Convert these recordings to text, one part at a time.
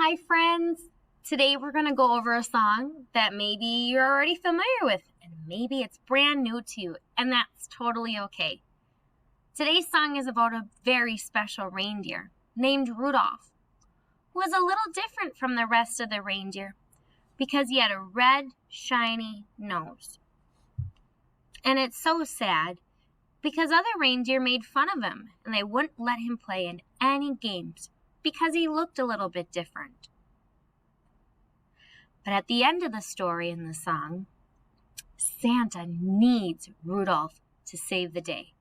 Hi friends! Today we're going to go over a song that maybe you're already familiar with and maybe it's brand new to you, and that's totally okay. Today's song is about a very special reindeer named Rudolph, who was a little different from the rest of the reindeer because he had a red, shiny nose. And it's so sad because other reindeer made fun of him and they wouldn't let him play in any games because he looked a little bit different. But at the end of the story in the song, Santa needs Rudolph to save the day.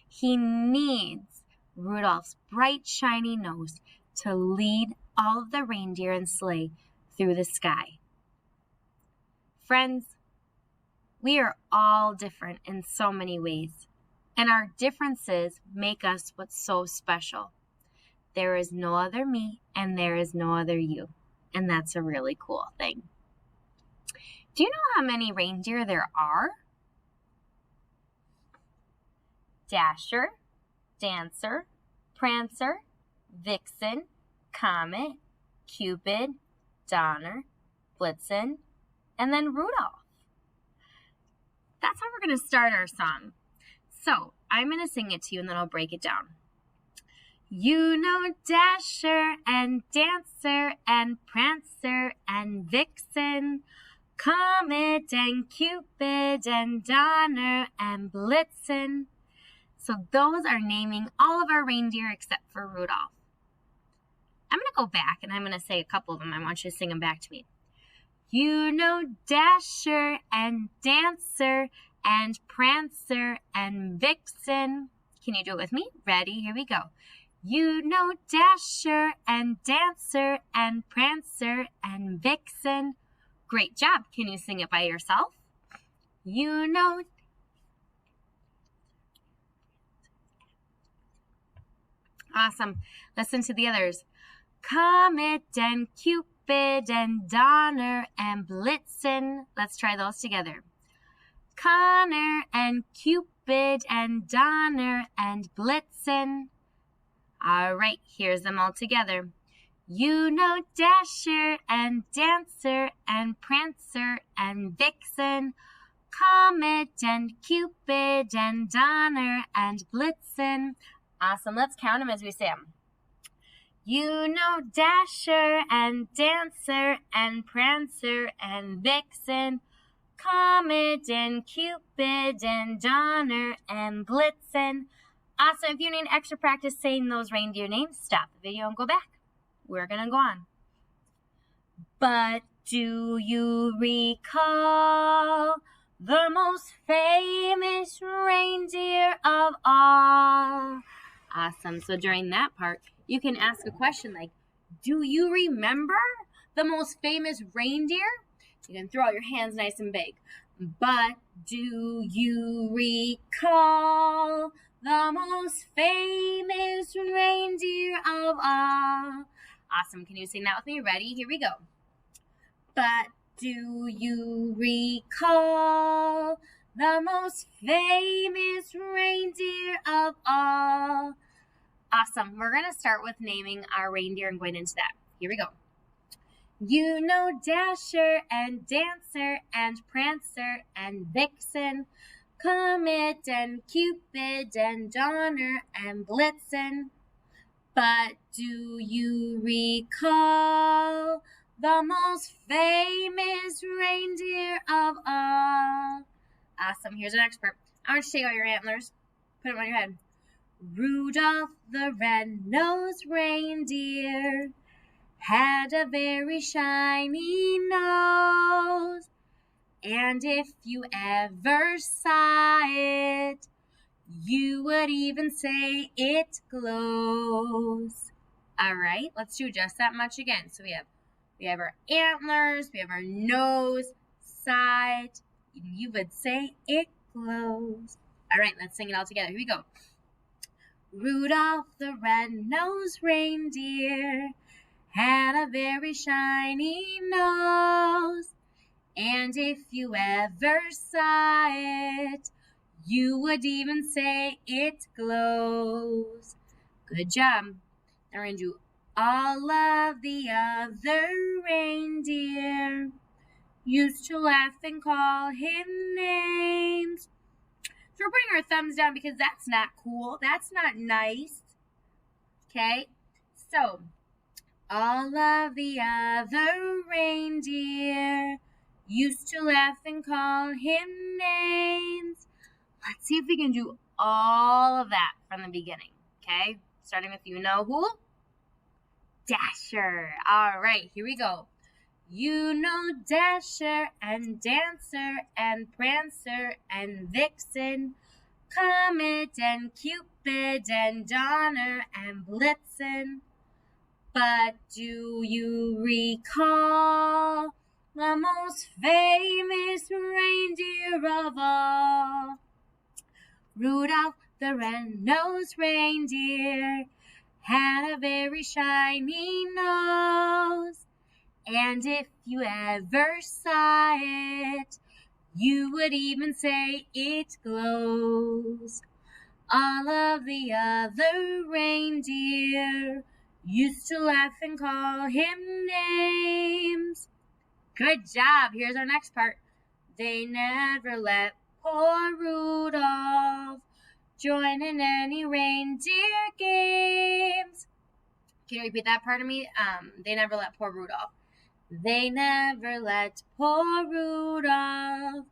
He needs Rudolph's bright, shiny nose to lead all of the reindeer and sleigh through the sky. Friends, we are all different in so many ways, and our differences make us what's so special. There is no other me, and there is no other you, and that's a really cool thing. Do you know how many reindeer there are? Dasher, Dancer, Prancer, Vixen, Comet, Cupid, Donner, Blitzen, and then Rudolph. That's how we're going to start our song. So I'm going to sing it to you and then I'll break it down. You know Dasher and Dancer and Prancer and Vixen, Comet and Cupid and Donner and Blitzen. So those are naming all of our reindeer except for Rudolph. I'm going to go back and I'm going to say a couple of them. I want you to sing them back to me. You know Dasher and Dancer and Prancer and Vixen. Can you do it with me? Ready? Here we go. You know Dasher and Dancer and Prancer and Vixen. Great job. Can you sing it by yourself? You know. Awesome. Listen to the others. Comet and Cupid and Donner and Blitzen. Let's try those together. Connor and Cupid and Donner and Blitzen. All right, here's them all together. You know Dasher and Dancer and Prancer and Vixen, Comet and Cupid and Donner and Blitzen. Awesome, let's count them as we say them. You know Dasher and Dancer and Prancer and Vixen, Comet and Cupid and Donner and Blitzen. Awesome. If you need extra practice saying those reindeer names, stop the video and go back. We're going to go on. But do you recall the most famous reindeer of all? Awesome. So during that part, you can ask a question like, do you remember the most famous reindeer? You can throw out your hands nice and big. But do you recall the most famous reindeer of all? Awesome. Can you sing that with me? Ready? Here we go. But do you recall the most famous reindeer of all? Awesome. We're going to start with naming our reindeer and going into that. Here we go. You know Dasher and Dancer and Prancer and Vixen, Comet and Cupid and Donner and Blitzen. But do you recall the most famous reindeer of all? Awesome. Here's an expert. I want you to take out your antlers. Put them on your head. Rudolph the red-nosed reindeer had a very shiny nose, and if you ever saw it, you would even say it glows. All right, let's do just that much again. So we have our antlers, we have our nose, side. You would say it glows. All right, let's sing it all together. Here we go. Rudolph the red-nosed reindeer had a very shiny nose, and if you ever saw it, you would even say it glows. Good job. Now we're going to do All of the other reindeer used to laugh and call him names. So we're putting our thumbs down because that's not cool. That's not nice. Okay? So, all of the other reindeer used to laugh and call him names. Let's see if we can do all of that from the beginning. Okay? Starting with you know who? Dasher. All right, here we go. You know Dasher and Dancer and Prancer and Vixen, Comet and Cupid and Donner and Blitzen. But do you recall the most famous reindeer of all? Rudolph the red-nosed reindeer had a very shiny nose, and if you ever saw it, you would even say it glows. All of the other reindeer used to laugh and call him names. Good job. Here's our next part. They never let poor Rudolph join in any reindeer games. Can you repeat that part of me? They never let poor Rudolph. They never let poor Rudolph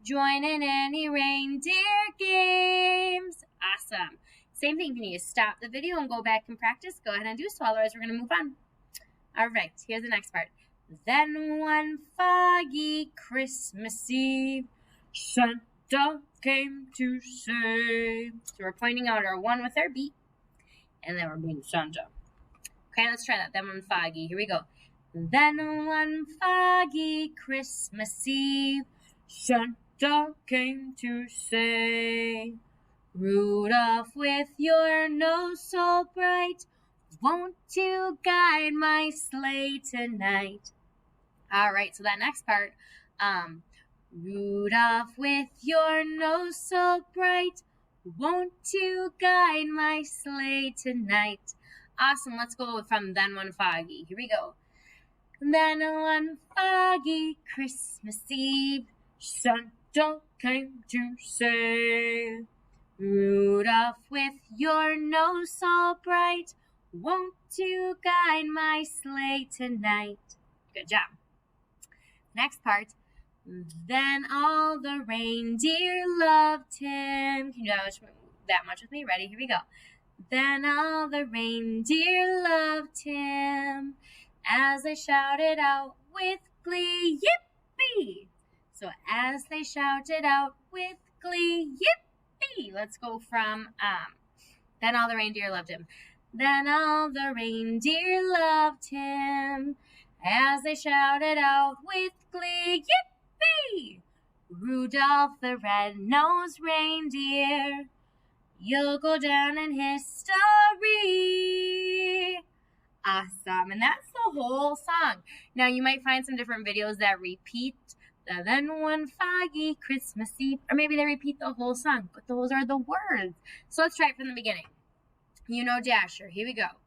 join in any reindeer games. Awesome. Same thing. Can you stop the video and go back and practice? Go ahead and do so. Otherwise, we're going to move on. All right. Here's the next part. Then one foggy Christmas Eve, Santa came to say. So we're pointing out our one with our beat, and then we're being Santa. Okay, let's try that. Then one foggy. Here we go. Then one foggy Christmas Eve, Santa came to say, Rudolph, with your nose so bright, won't you guide my sleigh tonight? All right, so that next part, Rudolph, with your nose so bright, won't you guide my sleigh tonight? Awesome, let's go from Then One Foggy. Here we go. Then one foggy Christmas Eve, Santa came to say, Rudolph, with your nose so bright, won't you guide my sleigh tonight? Good job. Next part. Then all the reindeer loved him. Can you do that much with me? Ready? Here we go. Then all the reindeer loved him as they shouted out with glee, yippee! So as they shouted out with glee, yippee! Let's go from, then all the reindeer loved him. Then all the reindeer loved him as they shouted out with glee, yippee! Rudolph the red-nosed reindeer, you'll go down in history. Awesome, and that's the whole song. Now, you might find some different videos that repeat the Then One Foggy Christmas Eve, or maybe they repeat the whole song, but those are the words. So let's try it from the beginning. You know Dasher. Here we go.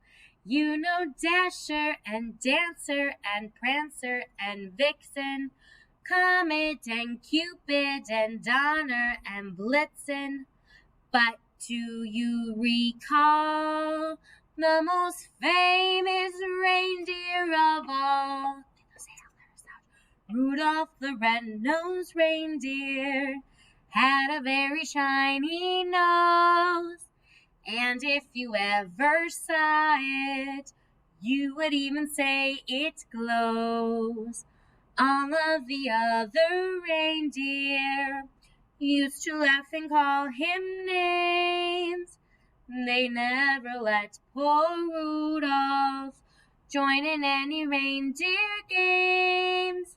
You know Dasher and Dancer and Prancer and Vixen, Comet and Cupid and Donner and Blitzen. But do you recall the most famous reindeer of all? Rudolph the red-nosed reindeer had a very shiny nose, and if you ever saw it, you would even say it glows. All of the other reindeer used to laugh and call him names. They never let poor Rudolph join in any reindeer games.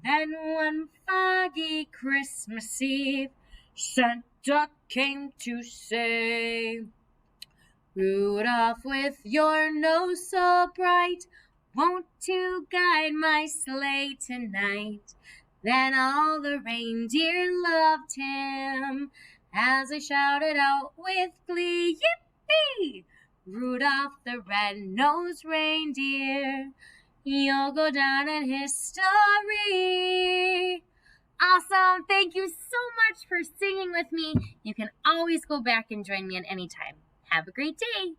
Then one foggy Christmas Eve, Santa came to say, Rudolph, with your nose so bright, won't you guide my sleigh tonight? Then all the reindeer loved him as they shouted out with glee, yippee! Rudolph the red-nosed reindeer, you'll go down in history. Awesome! Thank you so much for singing with me. You can always go back and join me at any time. Have a great day.